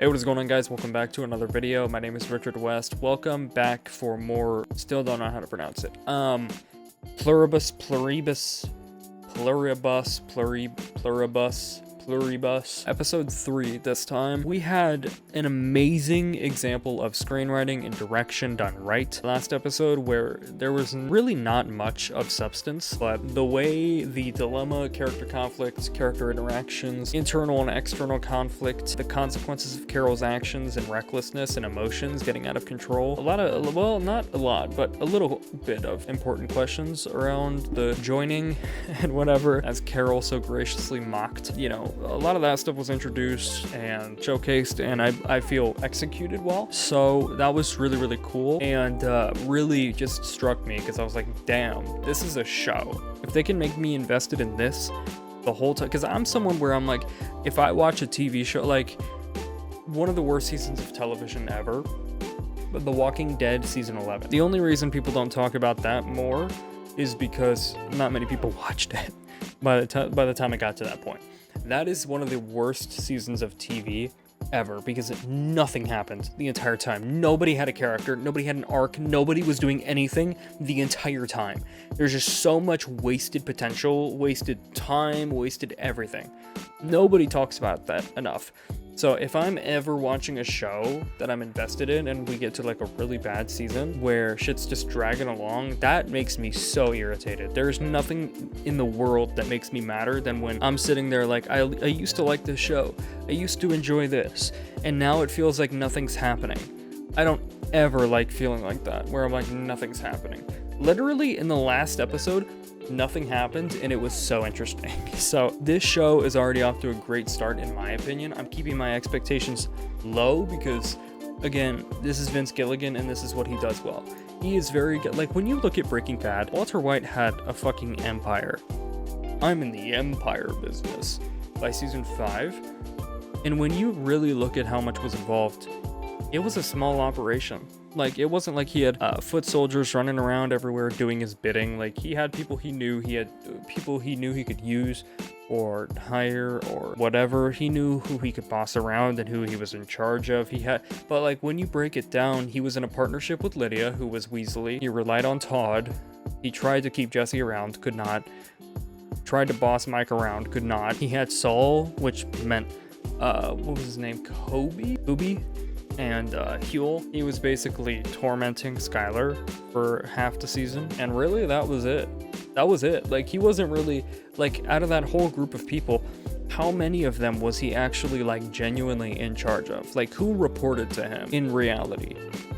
Hey, what is going on, guys? Welcome back to another video. My name is Richard West. Welcome back for more, still don't know how to pronounce it. Pluribus, episode 3 this time. We had an amazing example of screenwriting and direction done right. Last episode where there was really not much of substance, but the way the dilemma, character conflicts, character interactions, internal and external conflict, the consequences of Carol's actions and recklessness and emotions getting out of control. A lot of, well, not a lot, but a little bit of important questions around the joining and whatever, as Carol so graciously mocked. You know, a lot of that stuff was introduced and showcased, and I feel executed well. So that was really cool, and really just struck me because I was like, damn, this is a show. If they can make me invested in this the whole time, because I'm someone where I'm like, if I watch a TV show, like one of the worst seasons of television ever, but The Walking Dead season 11. The only reason people don't talk about that more is because not many people watched it by the time it got to that point. That is one of the worst seasons of TV ever, because nothing happened the entire time. Nobody had a character, nobody had an arc, nobody was doing anything the entire time. There's just so much wasted potential, wasted time, wasted everything. Nobody talks about that enough. So if I'm ever watching a show that I'm invested in and we get to like a really bad season where shit's just dragging along, that makes me so irritated. There's nothing in the world that makes me madder than when I'm sitting there like, I used to like this show, I used to enjoy this, and now it feels like nothing's happening. I don't ever like feeling like that, where I'm like, nothing's happening. Literally in the last episode, nothing happened, and it was so interesting. So this show is already off to a great start, in my opinion. I'm keeping my expectations low because, again, this is Vince Gilligan and this is what he does well. He is very good. Like, when you look at Breaking Bad, Walter White had a fucking empire. I'm in the empire business by season 5. And when you really look at how much was involved, it was a small operation. Like, it wasn't like he had foot soldiers running around everywhere doing his bidding. Like, he had people he knew he could use or hire or whatever. He knew who he could boss around and who he was in charge of. But like, when you break it down, he was in a partnership with Lydia, who was Weasley. He relied on Todd. He tried to keep Jesse around, could not. Tried to boss Mike around, could not. He had Saul, which meant, what was his name? Kobe? And Huel. He was basically tormenting Skylar for half the season, and really that was it. Like, he wasn't really, like, out of that whole group of people, how many of them was he actually like genuinely in charge of? Like, who reported to him in reality?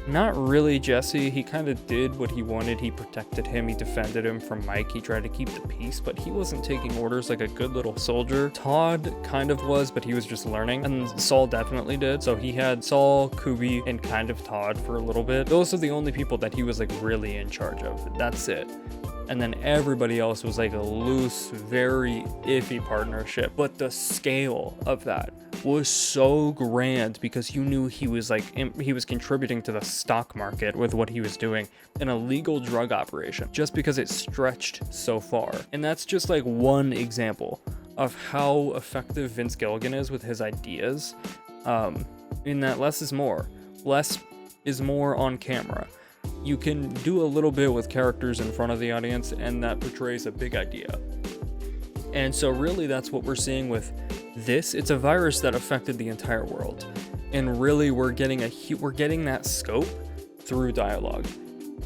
Not really Jesse. He kind of did what he wanted. He protected him, he defended him from Mike, he tried to keep the peace, but he wasn't taking orders like a good little soldier. Todd kind of was, but he was just learning, and Saul definitely did. So he had Saul, Kubi, and kind of Todd for a little bit. Those are the only people that he was like really in charge of. That's it. And then everybody else was like a loose, very iffy partnership. But the scale of that was so grand because you knew he was contributing to the stock market with what he was doing, an illegal drug operation, just because it stretched so far. And that's just like one example of how effective Vince Gilligan is with his ideas, in that less is more. Less is more on camera. You can do a little bit with characters in front of the audience, and that portrays a big idea. And so really that's what we're seeing with this. It's a virus that affected the entire world, and really we're getting that scope through dialogue.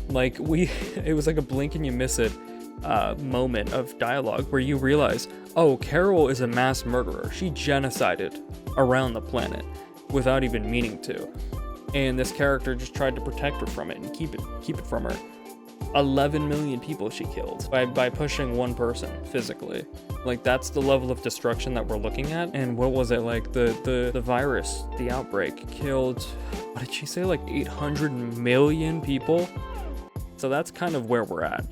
Like, it was like a blink and you miss it moment of dialogue where you realize, oh, Carol is a mass murderer. She genocided around the planet without even meaning to. And this character just tried to protect her from it and keep it from her. 11 million people she killed by pushing one person physically. Like, that's the level of destruction that we're looking at. And what was it, like, the virus, the outbreak killed, what did she say, like 800 million people? So that's kind of where we're at.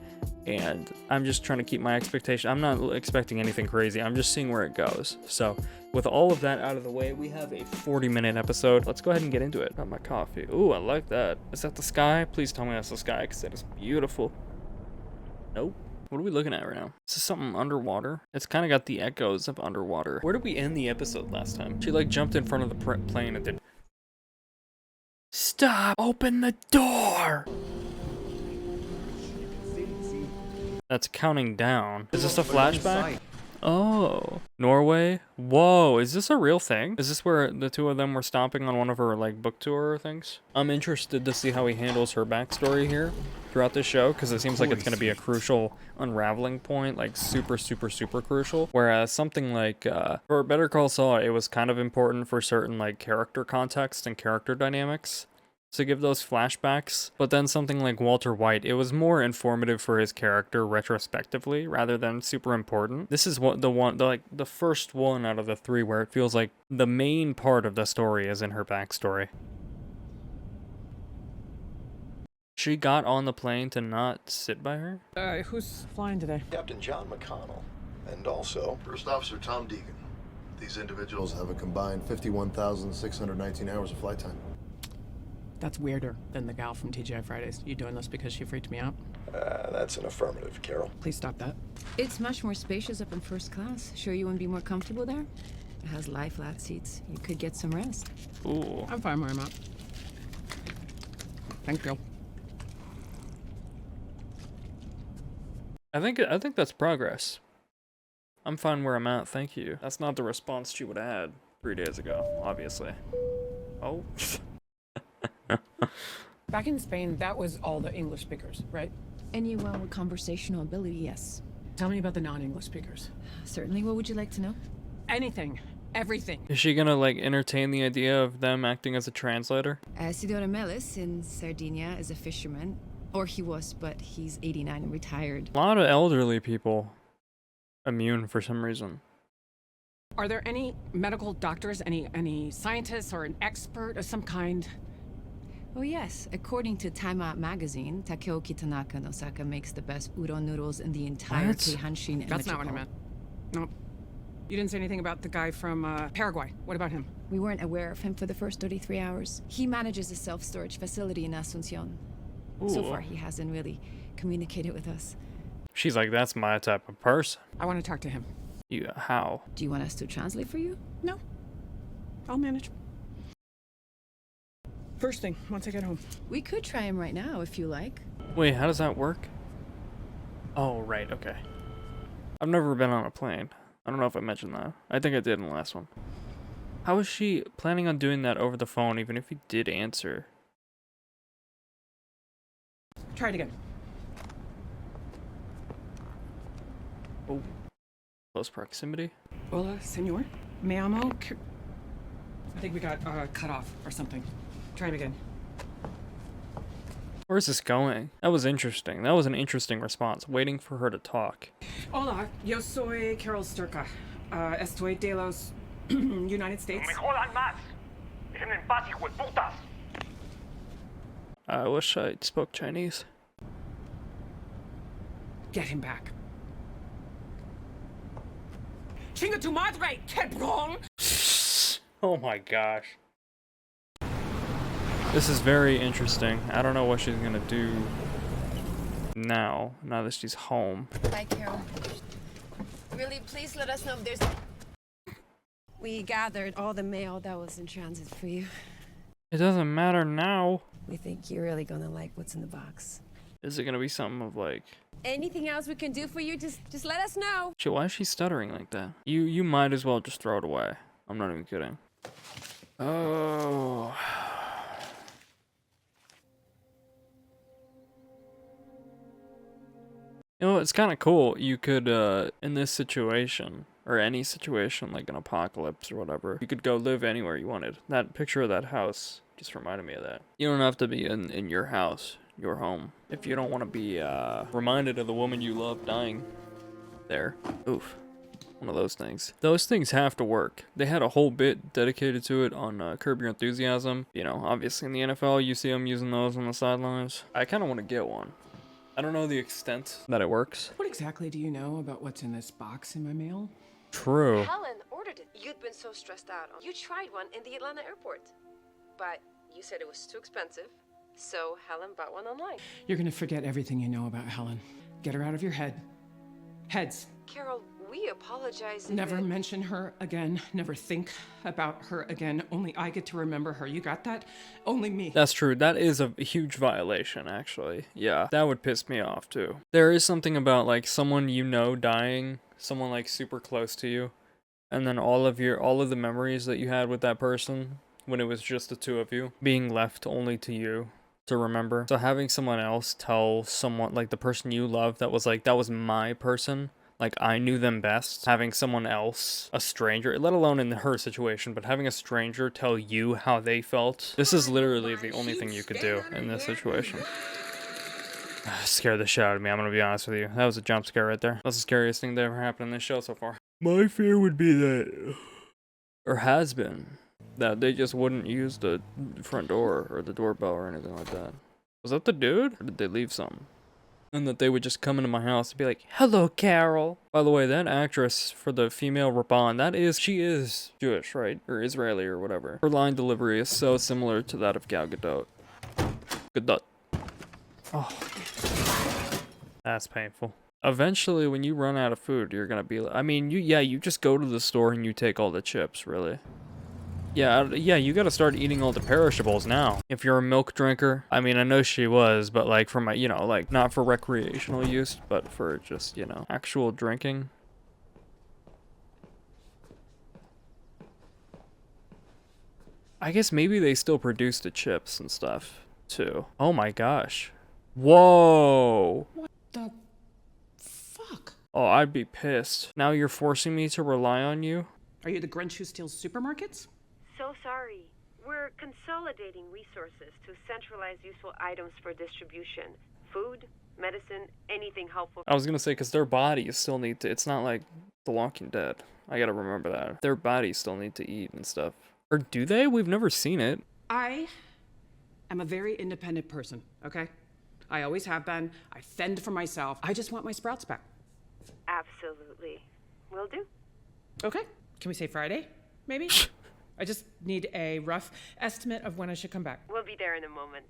And I'm just trying to keep my expectation. I'm not expecting anything crazy. I'm just seeing where it goes. So with all of that out of the way, we have a 40-minute episode. Let's go ahead and get into it. Got my coffee. Ooh, I like that. Is that the sky? Please tell me that's the sky, because that is beautiful. Nope. What are we looking at right now? Is this something underwater? It's kind of got the echoes of underwater. Where did we end the episode last time? She like jumped in front of the plane and did Stop! Open the door! That's counting down. Is this a flashback? Oh, Norway? Whoa, is this a real thing? Is this where the two of them were stomping on one of her, like, book tour things? I'm interested to see how he handles her backstory here throughout this show, because it seems like it's going to be a crucial unraveling point, like super, super, super crucial. Whereas something like, for Better Call Saul, it was kind of important for certain, like, character context and character dynamics to give those flashbacks, but then something like Walter White, it was more informative for his character retrospectively rather than super important. This is what the first one out of the three where it feels like the main part of the story is in her backstory. She got on the plane to not sit by her? Who's flying today? Captain John McConnell, and also First Officer Tom Deegan. These individuals have a combined 51,619 hours of flight time. That's weirder than the gal from TGI Fridays. You doing this because she freaked me out? That's an affirmative, Carol. Please stop that. It's much more spacious up in first class. Sure you wouldn't be more comfortable there? It has lie flat seats. You could get some rest. Ooh. I'm fine where I'm at. Thank you. I think that's progress. I'm fine where I'm at, thank you. That's not the response she would have had 3 days ago, obviously. Oh. Back in Spain, that was all the English speakers, right? Anyone with conversational ability, yes. Tell me about the non-English speakers. Certainly, what would you like to know? Anything. Everything. Is she gonna, like, entertain the idea of them acting as a translator? Sidora Melis in Sardinia is a fisherman. Or he was, but he's 89 and retired. A lot of elderly people immune for some reason. Are there any medical doctors, any scientists or an expert of some kind? Oh yes, according to Time Out magazine, Takeoki Tanaka in Osaka makes the best udon noodles in the entire What? Keihanshin in That's not what I meant. Nope. You didn't say anything about the guy from Paraguay. What about him? We weren't aware of him for the first 33 hours. He manages a self-storage facility in Asuncion. So Ooh. far, he hasn't really communicated with us. She's like, that's my type of person. I want to talk to him. You, how? Do you want us to translate for you? No. I'll manage. First thing, once I get home. We could try him right now, if you like. Wait, how does that work? Oh, right, okay. I've never been on a plane. I don't know if I mentioned that. I think I did in the last one. How is she planning on doing that over the phone, even if he did answer? Try it again. Oh. Close proximity? Hola, senor. Me amo. I think we got cut off or something. Try it again. Where's this going? That was interesting. That was an interesting response, waiting for her to talk. Hola, yo soy Carol Sturka. Estoy de los United States. I wish I spoke Chinese. Get him back. Chinga tu madre, cabrón! Oh my gosh. This is very interesting. I don't know what she's gonna do now that she's home. Hi, Carol. Really, please let us know if there's... We gathered all the mail that was in transit for you. It doesn't matter now. We think you're really gonna like what's in the box. Is it gonna be something of like... Anything else we can do for you, just let us know. Shit, why is she stuttering like that? You might as well just throw it away. I'm not even kidding. Oh... You know, it's kind of cool. You could, in this situation, or any situation, like an apocalypse or whatever, you could go live anywhere you wanted. That picture of that house just reminded me of that. You don't have to be in your house, your home, if you don't want to be, reminded of the woman you love dying there. Oof. One of those things. Those things have to work. They had a whole bit dedicated to it on Curb Your Enthusiasm. You know, obviously in the NFL, you see them using those on the sidelines. I kind of want to get one. I don't know the extent that it works. What exactly do you know about what's in this box in my mail? True. Helen ordered it. You'd been so stressed out. You tried one in the Atlanta airport. But you said it was too expensive, so Helen bought one online. You're gonna forget everything you know about Helen. Get her out of your head. Heads. Carol, we apologize. Never mention her again. Never think about her again. Only I get to remember her. You got that? Only me. That's true. That is a huge violation, actually. Yeah, that would piss me off, too. There is something about, like, someone you know dying, someone, like, super close to you, and then all of the memories that you had with that person, when it was just the two of you, being left only to you to remember. So having someone else tell someone, like, the person you love that was, like, that was my person, like, I knew them best, having someone else, a stranger, let alone in her situation, but having a stranger tell you how they felt, this is literally the only thing you could do in this situation. Scared the shit out of me, I'm gonna be honest with you. That was a jump scare right there. That's the scariest thing that ever happened in this show so far. My fear would be that, or has been, that they just wouldn't use the front door or the doorbell or anything like that. Was that the dude? Or did they leave something? And that they would just come into my house and be like, "Hello, Carol." By the way, that actress for the female Raban, she is Jewish, right? Or Israeli or whatever. Her line delivery is so similar to that of Gal Gadot. Gadot. Oh. That's painful. Eventually, when you run out of food, you're gonna be like, I mean, you just go to the store and you take all the chips, really. Yeah, you gotta start eating all the perishables now. If you're a milk drinker, I mean, I know she was, but like for my, like not for recreational use, but for just, actual drinking. I guess maybe they still produce the chips and stuff, too. Oh my gosh. Whoa! What the fuck? Oh, I'd be pissed. Now you're forcing me to rely on you? Are you the Grinch who steals supermarkets? So sorry. We're consolidating resources to centralize useful items for distribution. Food, medicine, anything helpful. I was gonna say, because their bodies still need to, it's not like The Walking Dead. I gotta remember that. Their bodies still need to eat and stuff. Or do they? We've never seen it. I am a very independent person, okay? I always have been. I fend for myself. I just want my sprouts back. Absolutely. Will do. Okay. Can we say Friday, maybe? I just need a rough estimate of when I should come back. We'll be there in a moment.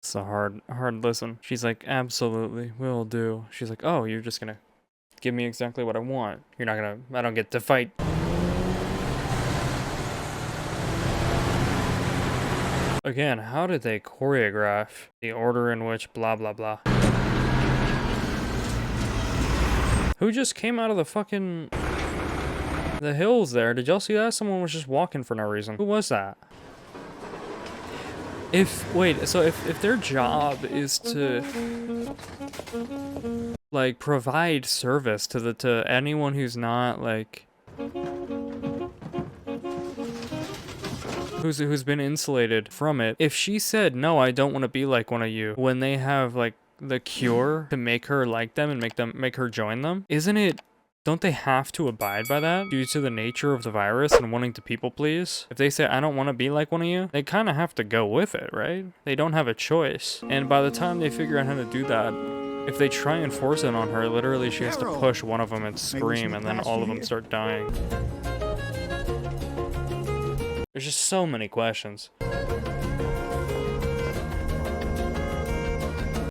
It's a hard listen. She's like, absolutely, will do. She's like, oh, you're just gonna give me exactly what I want. You're not gonna, I don't get to fight. Again, how did they choreograph the order in which blah blah blah? Who just came out of the fucking... the hills there? Did y'all see that? Someone was just walking for no reason. Who was that? So if their job is to like provide service to anyone who's not like who's been insulated from it, if she said, "No, I don't want to be like one of you," when they have like the cure to make her like them and make her join them, don't they have to abide by that due to the nature of the virus and wanting to people please? If they say, I don't want to be like one of you, they kind of have to go with it, right? They don't have a choice. And by the time they figure out how to do that, if they try and force it on her, literally she has to push one of them and scream, and then all of them start dying. There's just so many questions.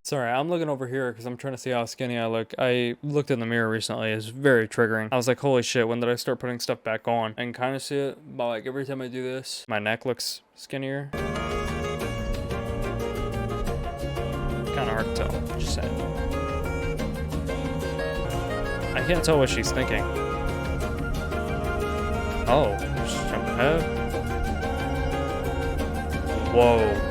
Sorry, I'm looking over here because I'm trying to see how skinny I look. I looked in the mirror recently. It's very triggering. I was like, holy shit, when did I start putting stuff back on? And kind of see it, but like every time I do this, my neck looks skinnier. Kind of hard to tell, just saying. I can't tell what she's thinking. Oh, just jump ahead. Whoa.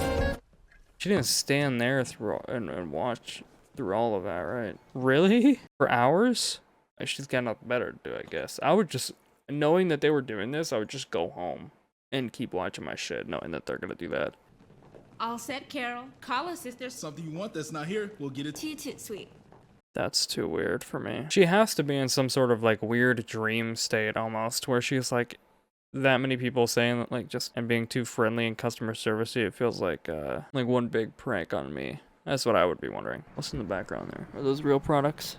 She didn't stand there through and watch through all of that, right? Really? For hours? She's got nothing better to do, I guess. I would just, knowing that they were doing this, I would just go home and keep watching my shit, knowing that they're gonna do that. All set, Carol. Call us if there's Something you want that's not here, we'll get it. Toot sweet. That's too weird for me. She has to be in some sort of like weird dream state almost, where she's like, that many people saying that, like, just and being too friendly and customer servicey, it feels like one big prank on me. That's what I would be wondering. What's in the background there? Are those real products?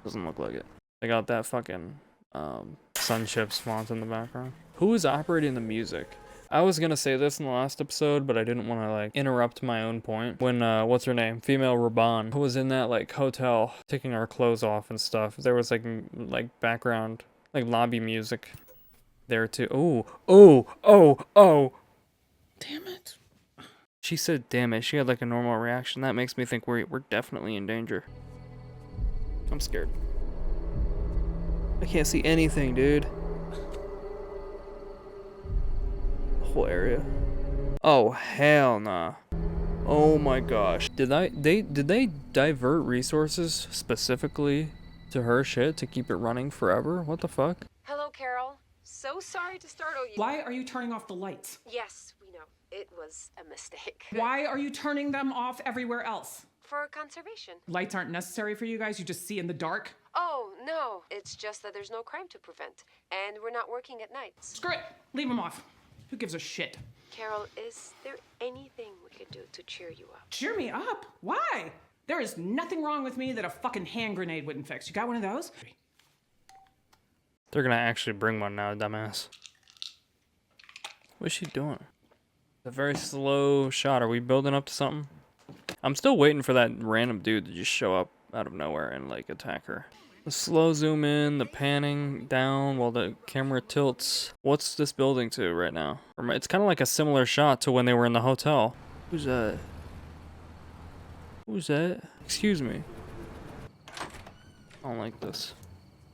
Doesn't look like it. They got that fucking Sunchips font in the background. Who is operating the music? I was gonna say this in the last episode, but I didn't want to like interrupt my own point. When what's her name, female Raban, was in that like hotel taking our clothes off and stuff, there was like background like lobby music there too. Oh. Damn it. She said, damn it. She had like a normal reaction. That makes me think we're definitely in danger. I'm scared. I can't see anything, dude. The whole area. Oh, hell nah. Oh my gosh. Did they divert resources specifically to her shit to keep it running forever? What the fuck? Hello, Carol. So sorry to startle you. Why are you turning off the lights? Yes, we know. It was a mistake. Why are you turning them off everywhere else? For conservation. Lights aren't necessary for you guys? You just see in the dark? Oh, no. It's just that there's no crime to prevent. And we're not working at night. Screw it. Leave them off. Who gives a shit? Carol, is there anything we could do to cheer you up? Cheer me up? Why? There is nothing wrong with me that a fucking hand grenade wouldn't fix. You got one of those? They're gonna actually bring one now, dumbass. What's she doing? A very slow shot. Are we building up to something? I'm still waiting for that random dude to just show up out of nowhere and like attack her. The slow zoom in, the panning down while the camera tilts. What's this building to right now? It's kind of like a similar shot to when they were in the hotel. Who's that? Who's that? Excuse me. I don't like this.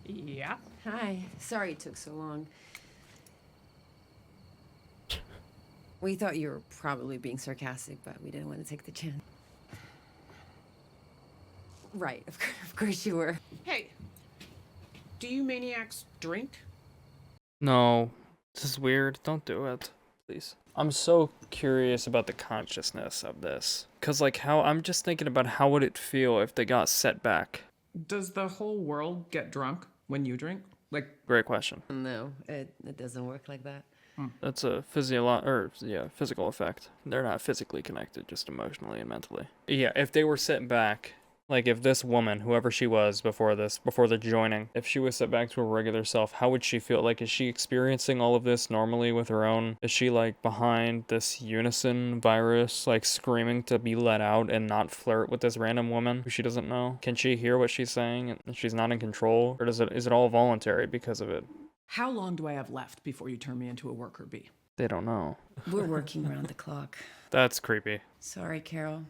Yeah. Hi. Sorry it took so long. We thought you were probably being sarcastic, but we didn't want to take the chance. Right, of course you were. Hey, do you maniacs drink? No, this is weird. Don't do it, please. I'm so curious about the consciousness of this. Cause like I'm just thinking about how would it feel if they got set back. Does the whole world get drunk when you drink? Like, Great question. No, it doesn't work like that. That's a physical effect. They're not physically connected, just emotionally and mentally. Yeah, if they were set back, like if this woman, whoever she was before the joining, if she was set back to her regular self, how would she feel? Like, is she experiencing all of this normally with her own? Is she like behind this unison virus, like screaming to be let out and not flirt with this random woman who she doesn't know? Can she hear what she's saying and she's not in control? Or is it all voluntary because of it? how long do I have left before you turn me into a worker bee? They don't know. We're working around the clock. That's creepy. Sorry, Carol.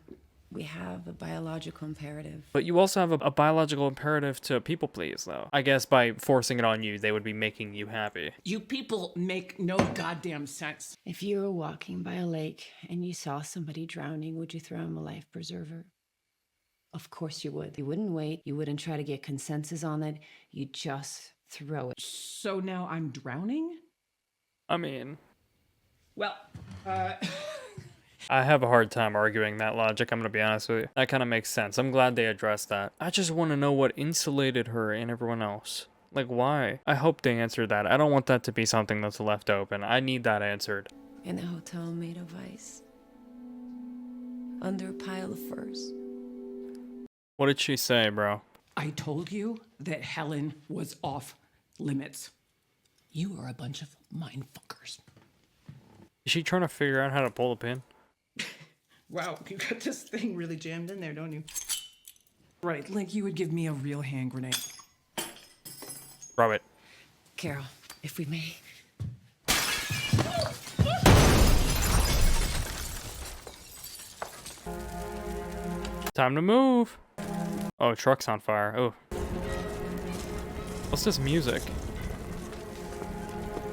We have a biological imperative. But you also have a biological imperative to people please, though. I guess by forcing it on you, they would be making you happy. You people make no goddamn sense. If you were walking by a lake and you saw somebody drowning, would you throw him a life preserver? Of course you would. You wouldn't wait. You wouldn't try to get consensus on it. You'd just throw it. So now I'm drowning? I mean... Well, I have a hard time arguing that logic, I'm gonna be honest with you. That kind of makes sense. I'm glad they addressed that. I just want to know what insulated her and everyone else. Like, why? I hope they answered that. I don't want that to be something that's left open. I need that answered. In a hotel made of ice. Under a pile of furs. What did she say, bro? I told you that Helen was off limits. You are a bunch of mindfuckers. Is she trying to figure out how to pull the pin? Wow, you got this thing really jammed in there, don't you? Right, like you would give me a real hand grenade. Rub it. Carol, if we may. Time to move. Oh, truck's on fire. Oh. What's this music?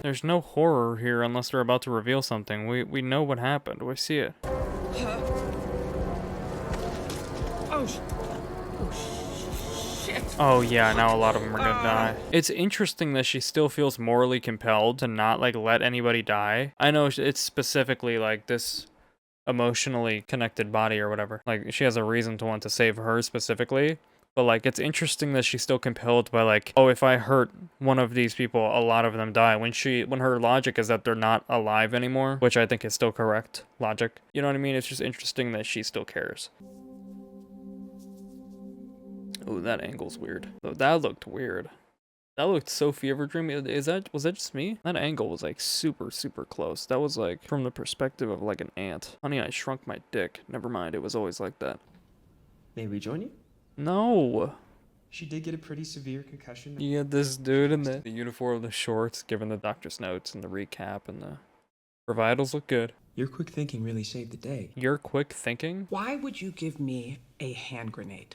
There's no horror here unless they're about to reveal something. We know what happened. We see it. Shit. Oh yeah, now a lot of them are gonna die. It's interesting that she still feels morally compelled to not like let anybody die. I know it's specifically like this emotionally connected body or whatever. Like she has a reason to want to save her specifically. But like it's interesting that she's still compelled by like, oh, if I hurt one of these people, a lot of them die. When her logic is that they're not alive anymore, which I think is still correct logic. You know what I mean? It's just interesting that she still cares. Oh, that angle's weird. Oh, that looked weird. That looked so fever dreamy. Was that just me? That angle was like super, super close. That was like from the perspective of like an ant. Honey, I Shrunk My Dick. Never mind, it was always like that. May we join you? No. She did get a pretty severe concussion. You get this dude in the uniform, the shorts, giving the doctor's notes and the recap, and the vitals look good. Your quick thinking really saved the day. Your quick thinking? Why would you give me a hand grenade?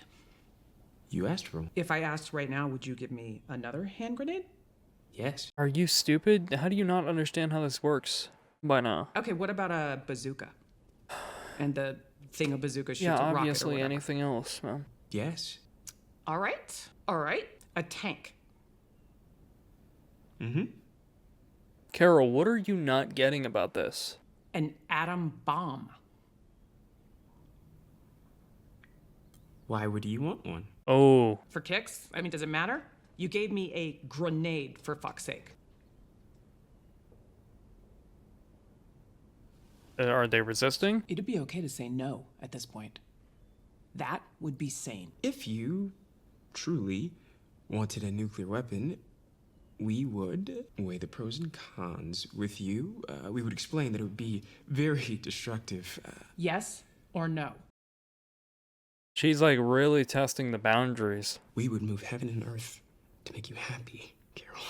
You asked for one. If I asked right now, would you give me another hand grenade? Yes. Are you stupid? How do you not understand how this works by now? Okay, what about a bazooka? And the thing a bazooka shoots Yeah, a rocket or obviously whatever. anything else, man. Yes. All right. A tank. Mm-hmm. Carol, what are you not getting about this? An atom bomb. Why would you want one? Oh, For kicks? I mean, does it matter? You gave me a grenade, for fuck's sake. are they resisting? It'd be okay to say no at this point. That would be sane. If you truly wanted a nuclear weapon, we would weigh the pros and cons with you. We would explain that it would be very destructive. Yes or no? She's like really testing the boundaries. We would move heaven and earth to make you happy, Carol.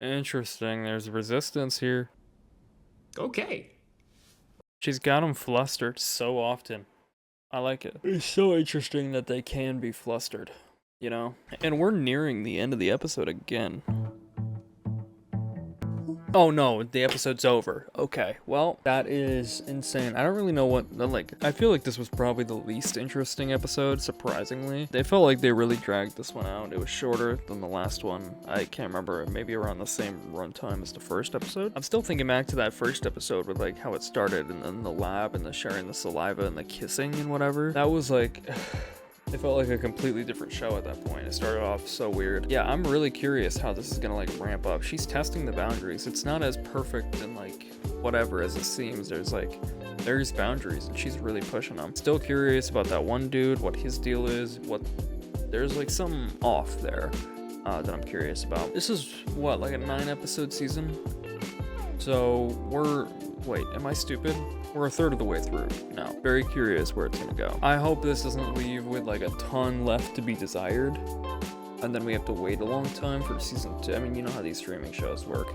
Interesting, there's resistance here. Okay. She's got him flustered so often. I like it. It's so interesting that they can be flustered, you know? And we're nearing the end of the episode again. Oh no, the episode's over. Okay, well, that is insane. I don't really know what, I feel like this was probably the least interesting episode, surprisingly. They felt like they really dragged this one out. It was shorter than the last one. I can't remember, maybe around the same runtime as the first episode. I'm still thinking back to that first episode with like how it started and then the lab and the sharing the saliva and the kissing and whatever. That was like... It felt like a completely different show at that point. It started off so weird. Yeah, I'm really curious how this is gonna like ramp up. She's testing the boundaries. It's not as perfect and like whatever as it seems. There's boundaries and she's really pushing them. Still curious about that one dude, what his deal is, there's like something off there that I'm curious about. This is what, like a 9-episode season? So wait, am I stupid? We're a third of the way through now. Very curious where it's gonna go. I hope this doesn't leave with like a ton left to be desired, and then we have to wait a long time for season 2. I mean, you know how these streaming shows work.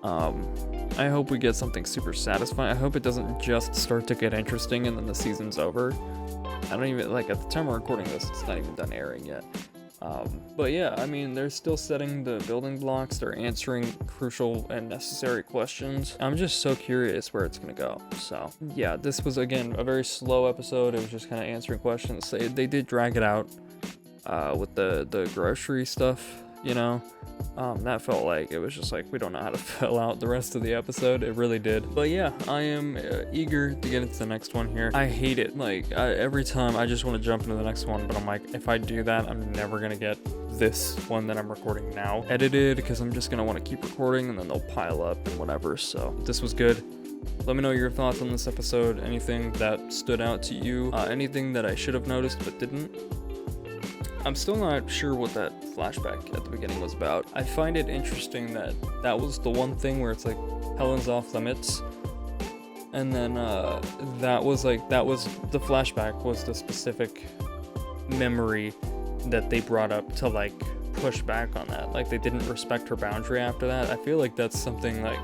I hope we get something super satisfying. I hope it doesn't just start to get interesting and then the season's over. I don't even, like, at the time we're recording this, it's not even done airing yet. But yeah, I mean, they're still setting the building blocks, they're answering crucial and necessary questions. I'm just so curious where it's gonna go. So yeah, this was again a very slow episode. It was just kind of answering questions. They did drag it out with the grocery stuff, you know. That felt like it was just like we don't know how to fill out the rest of the episode. It really did. But yeah, I am eager to get into the next one here. I hate it. Like every time I just want to jump into the next one, but I'm like, if I do that, I'm never gonna get this one that I'm recording now edited, because I'm just gonna want to keep recording and then they'll pile up and whatever. So this was good. Let me know your thoughts on this episode. Anything that stood out to you, anything that I should have noticed but didn't. I'm still not sure what that flashback at the beginning was about. I find it interesting that that was the one thing where it's like Helen's off limits, and then that was the flashback was the specific memory that they brought up to like push back on that. Like they didn't respect her boundary after that. I feel like that's something like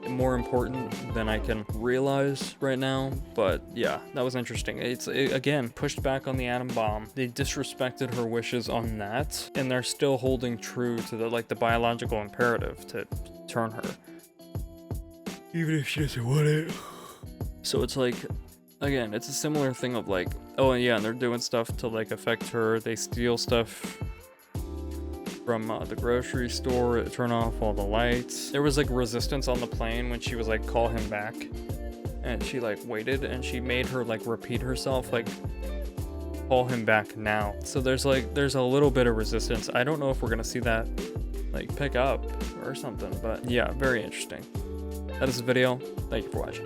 more important than I can realize right now, but yeah, that was interesting. It again pushed back on the atom bomb. They disrespected her wishes on that, and they're still holding true to the biological imperative to turn her, even if she doesn't want it. So it's like, again, it's a similar thing of like, oh yeah, and they're doing stuff to like affect her. They steal stuff from the grocery store, turn off all the lights. There was like resistance on the plane when she was like, call him back, and she like waited and she made her like repeat herself, like, call him back now. So there's a little bit of resistance. I don't know if we're gonna see that like pick up or something, but yeah, very interesting. That is the video. Thank you for watching.